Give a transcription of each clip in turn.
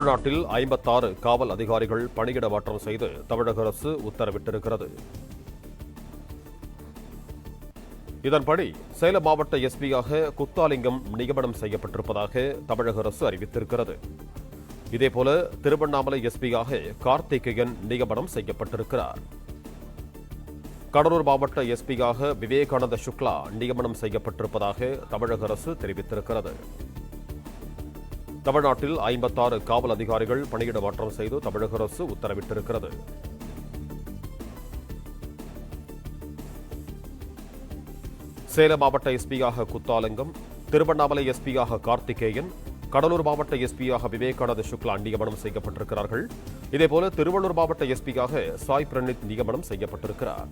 தமிழ்நாட்டில் 56 காவல் அதிகாரிகள் பணியிட மாற்றம் செய்து தமிழக அரசு உத்தரவிட்டிருக்கிறது. இதன்படி சேலம் மாவட்ட எஸ்பியாக குத்தாலிங்கம் நியமனம் செய்யப்பட்டிருப்பதாக தமிழக அரசு அறிவித்திருக்கிறது. இதேபோல திருவண்ணாமலை எஸ்பியாக கார்த்திகேயன் நியமனம் செய்யப்பட்டிருக்கிறார். கடலூர் மாவட்ட எஸ்பியாக விவேகானந்த சுக்லா நியமனம் செய்யப்பட்டிருப்பதாக தமிழக அரசு தெரிவித்திருக்கிறது. தமிழ்நாட்டில் 56 காவல் அதிகாரிகள் பணியிட மாற்றம் செய்து தமிழக அரசு உத்தரவிட்டிருக்கிறது. சேலம் மாவட்ட எஸ்பியாக குத்தாலிங்கம், திருவண்ணாமலை எஸ்பியாக கார்த்திகேயன், கடலூர் மாவட்ட எஸ்பியாக விவேகானந்த சுக்லா நியமனம் செய்யப்பட்டிருக்கிறார்கள். இதேபோல திருவள்ளூர் மாவட்ட எஸ்பியாக சாய் பிரனித் நியமனம் செய்யப்பட்டிருக்கிறார்.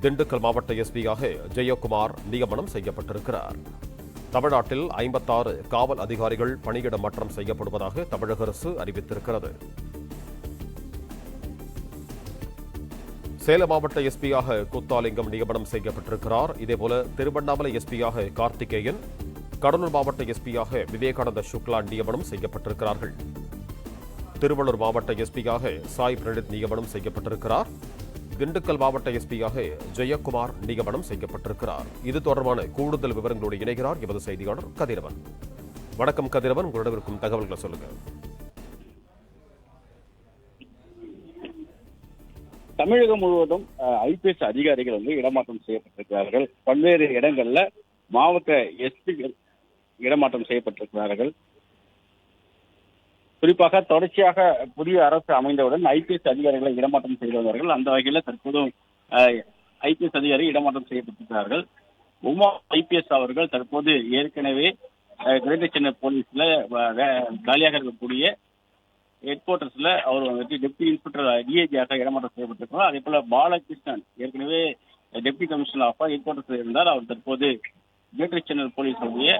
திண்டுக்கல் மாவட்ட எஸ்பியாக ஜெயக்குமார் நியமனம் செய்யப்பட்டிருக்கிறார். தமிழ்நாட்டில் 56 காவல் அதிகாரிகள் பணியிட மாற்றம் செய்யப்படுவதாக தமிழக அரசு அறிவித்திருக்கிறது. சேலம் மாவட்ட எஸ்பியாக குத்தாலிங்கம் நியமனம் செய்யப்பட்டிருக்கிறார். இதேபோல திருவண்ணாமலை எஸ்பியாக கார்த்திகேயன், கடலூர் மாவட்ட எஸ்பியாக விவேகானந்த சுக்லா நியமனம் செய்யப்பட்டிருக்கிறார்கள். திருவள்ளூர் மாவட்ட எஸ்பியாக சாய் பிரனித் நியமனம் செய்யப்பட்டிருக்கிறார். திண்டுக்கல் மாவட்ட எஸ்பியாக ஜெயக்குமார் நியமனம் செய்யப்பட்டிருக்கிறார். இது தொடர்பான கூடுதல் விவரங்களோடு இணைகிறார் எமது செய்தியாளர் கதிரவன். வணக்கம் கதிரவன், உங்களிடம் இருக்கும் தகவல்களை சொல்லுங்க. தமிழகம் முழுவதும் ஐபிஎஸ் அதிகாரிகள் இடமாற்றம் செய்யப்பட்டிருக்கிறார்கள். பல்வேறு இடங்கள்ல மாவட்ட எஸ்பிகள் இடமாற்றம் செய்யப்பட்டிருக்கிறார்கள். குறிப்பாக தொடர்ச்சியாக புதிய அரசு அமைந்தவுடன் ஐபிஎஸ் அதிகாரிகளை இடமாற்றம் செய்து வந்தார்கள். அந்த வகையில் தற்போதும் ஐபிஎஸ் அதிகாரி இடமாற்றம் செய்யப்பட்டிருக்கிறார்கள். உமா ஐபிஎஸ் அவர்கள் தற்போது ஏற்கனவே கிரேட்டர் சென்னை போலீஸ்ல காலியாக இருக்கக்கூடிய ஹெட் குவார்டர்ஸ்ல அவர் டெப்டி இன்ஸ்பெக்டர் டிஐஜியாக இடமாற்றம் செய்யப்பட்டிருக்கிறார். அதே போல பாலகிருஷ்ணன் ஏற்கனவே deputy commissioner of headquarters இருந்தார். அவர் தற்போது கிரேட்டர் சென்னை போலீஸுடைய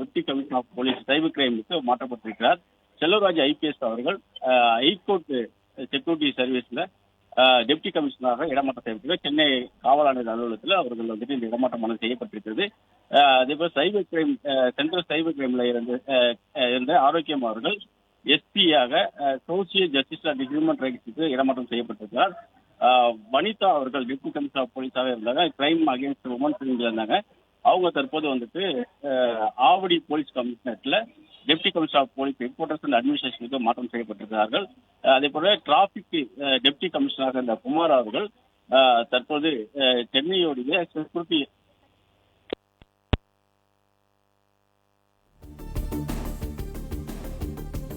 deputy commissioner of police cyber கிரைமுக்கு மாற்றப்பட்டிருக்கிறார். செல்வராஜ் ஐபிஎஸ் அவர்கள் ஹைகோர்ட் செக்யூரிட்டி சர்வீஸ்ல டெப்டி கமிஷனராக இடமாற்றம் செய்யப்பட்டிருக்கிறார். சென்னை காவல் ஆணையர் அலுவலகத்தில் அவர்கள் இந்த இடமாற்றம் செய்யப்பட்டிருக்கிறது. அதேபோல் சைபர் கிரைம் சென்ட்ரல் சைபர் கிரைம்ல இருந்த ஆரோக்கியம் அவர்கள் எஸ்பியாக சோசியல் ஜஸ்டிஸ் அண்ட் ஹியூமன் ரைட்ஸுக்கு இடமாற்றம் செய்யப்பட்டிருக்கிறார். வனிதா அவர்கள் டெப்டி கமிஷனர் ஆஃப் போலீஸாக இருந்தாங்க. கிரைம் அகேன்ஸ்ட் உமன்ஸ் இருந்தாங்க. அவங்க தற்போது ஆவடி போலீஸ் கமிஷனரேட்ல deputy commissioner of police headquarters and அட்மினிஸ்ட்ரேஷனுக்கு மாற்றம் செய்யப்பட்டிருக்கிறார்கள். அதே போல டிராபிக் டெப்டி கமிஷனராக இருந்த குமார் அவர்கள் தற்போது சென்னையுடைய செக்யூரிட்டி